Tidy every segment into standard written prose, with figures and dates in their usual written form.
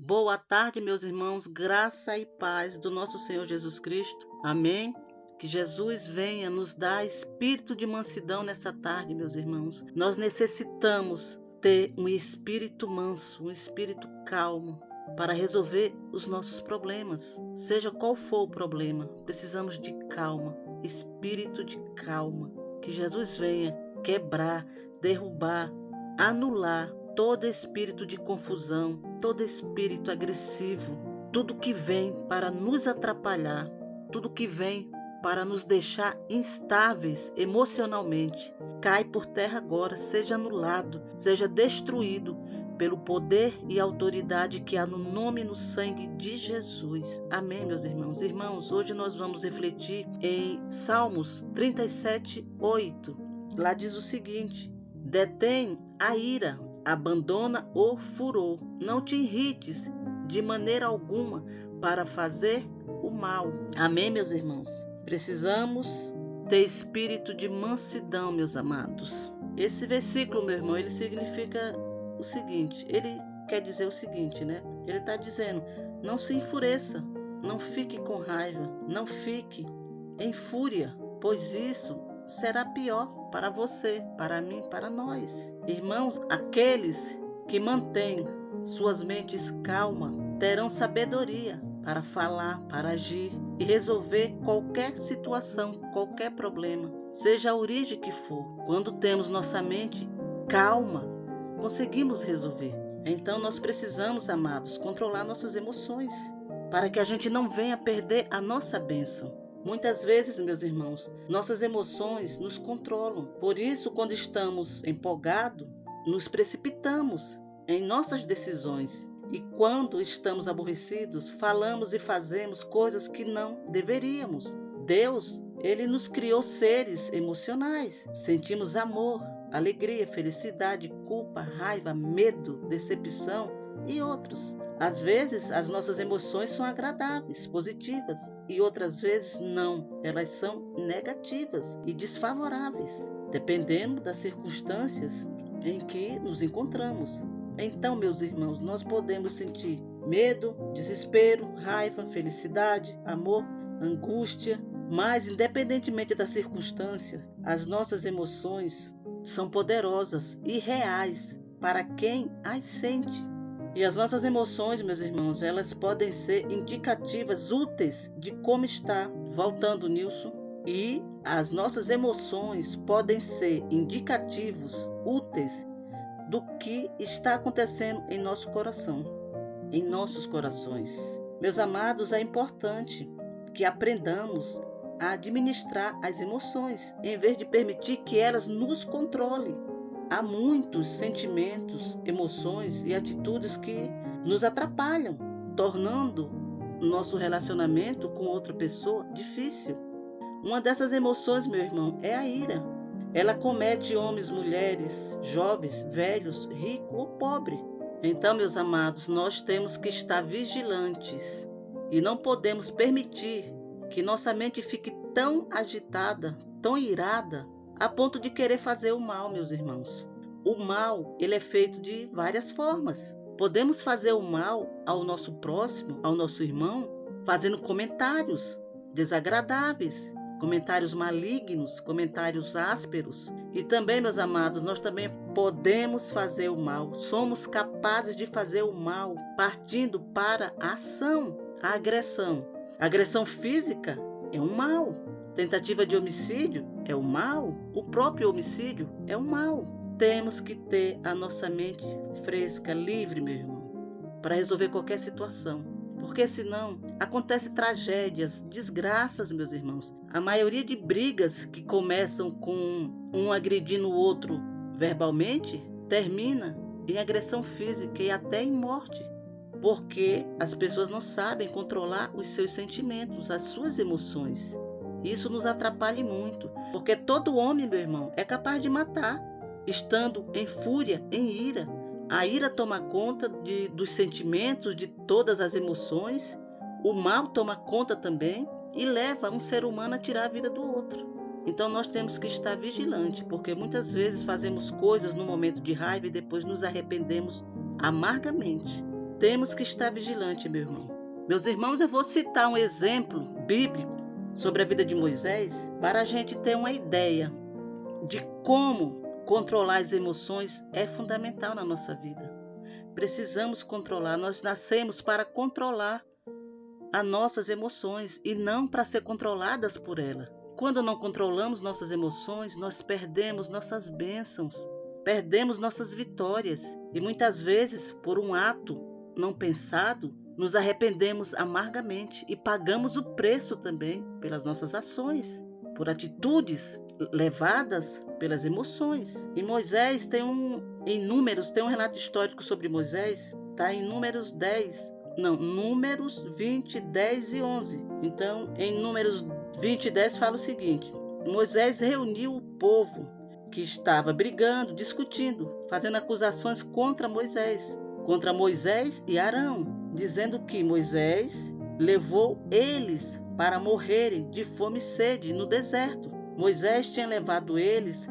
Boa tarde, meus irmãos, graça e paz do nosso Senhor Jesus Cristo. Amém. Que Jesus venha nos dar espírito de mansidão nessa tarde, meus irmãos. Nós necessitamos ter um espírito manso, um espírito calmo para resolver os nossos problemas. Seja qual for o problema, precisamos de calma, espírito de calma. Que Jesus venha quebrar, derrubar, anular todo espírito de confusão, todo espírito agressivo, tudo que vem para nos atrapalhar, tudo que vem para nos deixar instáveis emocionalmente. Cai por terra agora, seja anulado, seja destruído pelo poder e autoridade que há no nome e no sangue de Jesus. Amém, meus irmãos. Irmãos, hoje nós vamos refletir em Salmos 37:8. Lá diz o seguinte: detém a ira, abandona o furor, não te irrites de maneira alguma para fazer o mal. Amém, meus irmãos? Precisamos ter espírito de mansidão, meus amados. Esse versículo, meu irmão, ele significa o seguinte, ele quer dizer o seguinte, né? Ele está dizendo, não se enfureça, não fique com raiva, não fique em fúria, pois isso será pior para você, para mim, para nós. Irmãos, aqueles que mantêm suas mentes calmas terão sabedoria para falar, para agir e resolver qualquer situação, qualquer problema, seja a origem que for. Quando temos nossa mente calma, conseguimos resolver. Então nós precisamos, amados, controlar nossas emoções para que a gente não venha perder a nossa bênção. Muitas vezes, meus irmãos, nossas emoções nos controlam. Por isso, quando estamos empolgados, nos precipitamos em nossas decisões. E quando estamos aborrecidos, falamos e fazemos coisas que não deveríamos. Deus, Ele nos criou seres emocionais. Sentimos amor, alegria, felicidade, culpa, raiva, medo, decepção e outros. Às vezes, as nossas emoções são agradáveis, positivas, e outras vezes não. Elas são negativas e desfavoráveis, dependendo das circunstâncias em que nos encontramos. Então, meus irmãos, nós podemos sentir medo, desespero, raiva, felicidade, amor, angústia, mas independentemente da circunstância, as nossas emoções são poderosas e reais para quem as sente. E as nossas emoções, meus irmãos, elas podem ser indicativas úteis de como está, voltando, Nilson, e as nossas emoções podem ser indicativos úteis do que está acontecendo em nosso coração, em nossos corações. Meus amados, é importante que aprendamos a administrar as emoções, em vez de permitir que elas nos controlem. Há muitos sentimentos, emoções e atitudes que nos atrapalham, tornando nosso relacionamento com outra pessoa difícil. Uma dessas emoções, meu irmão, é a ira. Ela comete homens, mulheres, jovens, velhos, rico ou pobre. Então, meus amados, nós temos que estar vigilantes e não podemos permitir que nossa mente fique tão agitada, tão irada, a ponto de querer fazer o mal, meus irmãos. O mal, ele é feito de várias formas. Podemos fazer o mal ao nosso próximo, ao nosso irmão, fazendo comentários desagradáveis, comentários malignos, comentários ásperos. E também, meus amados, nós também podemos fazer o mal. Somos capazes de fazer o mal partindo para a ação, a agressão. A agressão física é um mal. Tentativa de homicídio é um mal. O próprio homicídio é um mal. Temos que ter a nossa mente fresca, livre, meu irmão, para resolver qualquer situação. Porque senão acontecem tragédias, desgraças, meus irmãos. A maioria de brigas que começam com um agredindo o outro verbalmente, termina em agressão física e até em morte. Porque as pessoas não sabem controlar os seus sentimentos, as suas emoções. Isso nos atrapalha muito. Porque todo homem, meu irmão, é capaz de matar, estando em fúria, em ira. A ira toma conta dos sentimentos, de todas as emoções. O mal toma conta também e leva um ser humano a tirar a vida do outro. Então nós temos que estar vigilantes, porque muitas vezes fazemos coisas no momento de raiva e depois nos arrependemos amargamente. temos que estar vigilante, meu irmão. Meus irmãos, eu vou citar um exemplo bíblico sobre a vida de Moisés para a gente ter uma ideia de como controlar as emoções é fundamental na nossa vida. Precisamos controlar, nós nascemos para controlar as nossas emoções e não para ser controladas por ela. Quando não controlamos nossas emoções, nós perdemos nossas bênçãos, perdemos nossas vitórias e muitas vezes, por um ato não pensado, nos arrependemos amargamente e pagamos o preço também pelas nossas ações, por atitudes levadas pelas emoções. E Moisés em Números, tem um relato histórico sobre Moisés, está em Números 20, 10 e 11. Então, em Números 20 e 10 fala o seguinte: Moisés reuniu o povo que estava brigando, discutindo, fazendo acusações contra Moisés e Arão, dizendo que Moisés levou eles para morrerem de fome e sede no deserto. Moisés tinha levado eles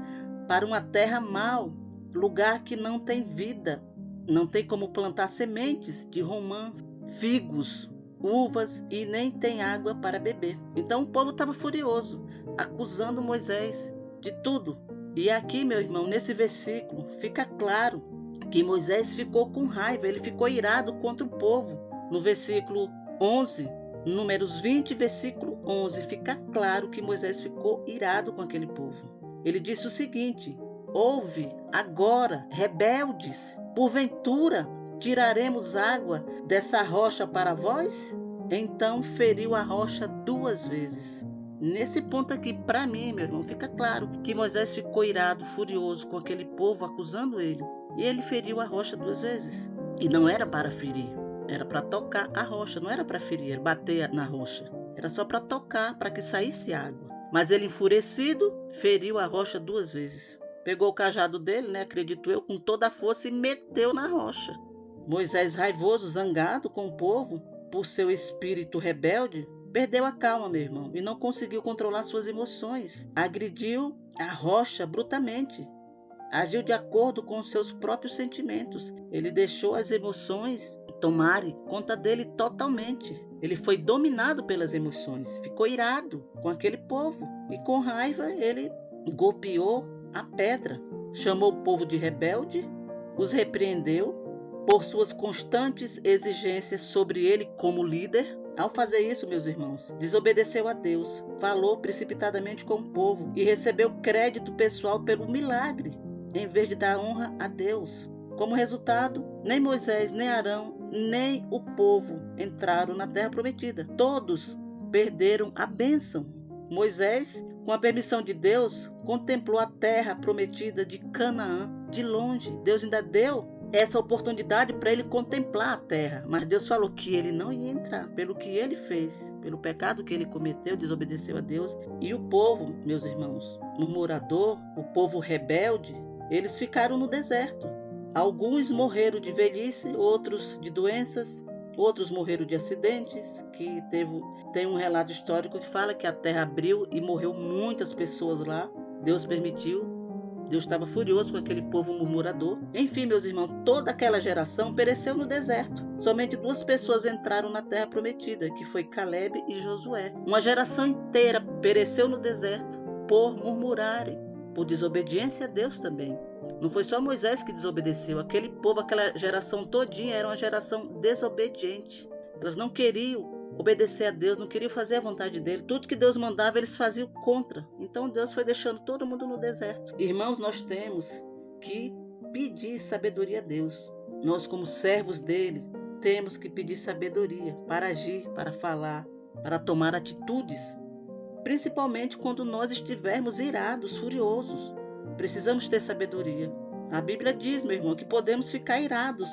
para uma terra mau, lugar que não tem vida, não tem como plantar sementes de romã, figos, uvas e nem tem água para beber. Então o povo estava furioso, acusando Moisés de tudo. E aqui, meu irmão, nesse versículo, fica claro que Moisés ficou com raiva, ele ficou irado contra o povo. No versículo 11, Números 20, versículo 11, fica claro que Moisés ficou irado com aquele povo. Ele disse o seguinte: ouve agora, rebeldes, porventura tiraremos água dessa rocha para vós? Então feriu a rocha 2 vezes. Nesse ponto aqui, para mim, meu irmão, fica claro que Moisés ficou irado, furioso com aquele povo acusando ele. E ele feriu a rocha 2 vezes. E não era para ferir, era para tocar a rocha, não era para ferir, bater na rocha. Era só para tocar, para que saísse água. Mas ele, enfurecido, feriu a rocha 2 vezes. Pegou o cajado dele, acredito eu, com toda a força e meteu na rocha. Moisés, raivoso, zangado com o povo, por seu espírito rebelde, perdeu a calma, meu irmão, e não conseguiu controlar suas emoções. Agrediu a rocha brutalmente. Agiu de acordo com seus próprios sentimentos. Ele deixou as emoções tomarem conta dele totalmente. Ele foi dominado pelas emoções. Ficou irado com aquele povo. E com raiva ele golpeou a pedra. Chamou o povo de rebelde, os repreendeu por suas constantes exigências sobre ele como líder. Ao fazer isso, meus irmãos, desobedeceu a Deus, falou precipitadamente com o povo e recebeu crédito pessoal pelo milagre, em vez de dar honra a Deus. Como resultado, nem Moisés, nem Arão, nem o povo entraram na terra prometida. Todos perderam a bênção. Moisés, com a permissão de Deus, contemplou a terra prometida de Canaã de longe. Deus ainda deu essa oportunidade para ele contemplar a terra, mas Deus falou que ele não ia entrar pelo que ele fez, pelo pecado que ele cometeu, desobedeceu a Deus. E o povo, meus irmãos, murmurador, o povo rebelde, eles ficaram no deserto. Alguns morreram de velhice, outros de doenças, outros morreram de acidentes, que tem um relato histórico que fala que a terra abriu e morreu muitas pessoas lá. Deus permitiu. Deus estava furioso com aquele povo murmurador. Enfim, meus irmãos, toda aquela geração pereceu no deserto. Somente 2 pessoas entraram na terra prometida, que foi Caleb e Josué. Uma geração inteira pereceu no deserto por murmurarem, por desobediência a Deus também. Não foi só Moisés que desobedeceu. Aquele povo, aquela geração todinha era uma geração desobediente. Elas não queriam obedecer a Deus, não queriam fazer a vontade dele. Tudo que Deus mandava, eles faziam contra. Então Deus foi deixando todo mundo no deserto. Irmãos, nós temos que pedir sabedoria a Deus. Nós, como servos dele, temos que pedir sabedoria para agir, para falar, para tomar atitudes. Principalmente quando nós estivermos irados, furiosos. Precisamos ter sabedoria. A Bíblia diz, meu irmão, que podemos ficar irados,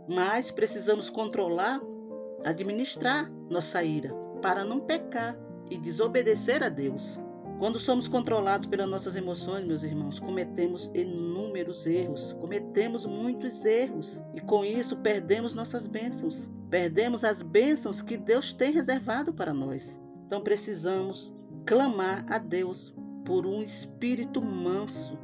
mas precisamos controlar, administrar nossa ira, para não pecar e desobedecer a Deus. Quando somos controlados pelas nossas emoções, meus irmãos, cometemos inúmeros erros, cometemos muitos erros, e com isso perdemos nossas bênçãos, perdemos as bênçãos que Deus tem reservado para nós. Então precisamos clamar a Deus por um espírito manso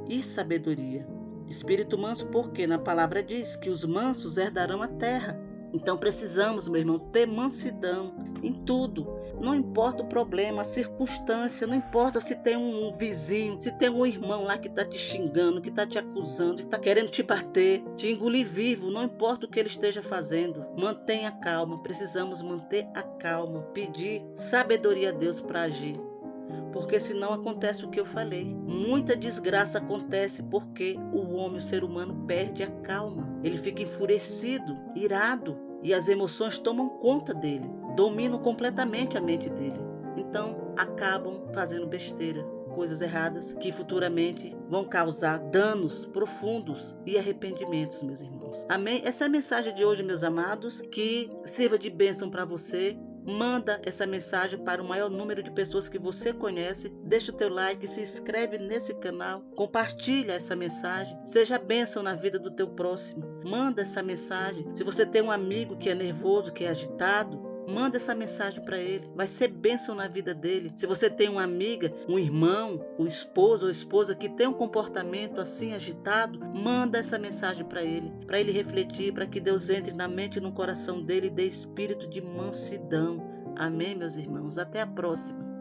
e sabedoria. Espírito manso porque na palavra diz que os mansos herdarão a terra. Então precisamos, meu irmão, ter mansidão em tudo. Não importa o problema, a circunstância, não importa se tem um vizinho, se tem um irmão lá que está te xingando, que está te acusando, que está querendo te bater, te engolir vivo, não importa o que ele esteja fazendo. Mantenha calma, precisamos manter a calma, pedir sabedoria a Deus para agir. Porque senão acontece o que eu falei. Muita desgraça acontece porque o homem, o ser humano, perde a calma. Ele fica enfurecido, irado, e as emoções tomam conta dele, dominam completamente a mente dele. Então, acabam fazendo besteira, coisas erradas que futuramente vão causar danos profundos e arrependimentos, meus irmãos. Amém? Essa é a mensagem de hoje, meus amados, que sirva de bênção para você. Manda essa mensagem para o maior número de pessoas que você conhece. Deixa o teu like, se inscreve nesse canal, compartilha essa mensagem. Seja bênção na vida do teu próximo. Manda essa mensagem. Se você tem um amigo que é nervoso, que é agitado, manda essa mensagem para ele. Vai ser bênção na vida dele. Se você tem uma amiga, um irmão, o esposo ou esposa que tem um comportamento assim agitado, manda essa mensagem para ele refletir, para que Deus entre na mente e no coração dele e dê espírito de mansidão. Amém, meus irmãos? Até a próxima.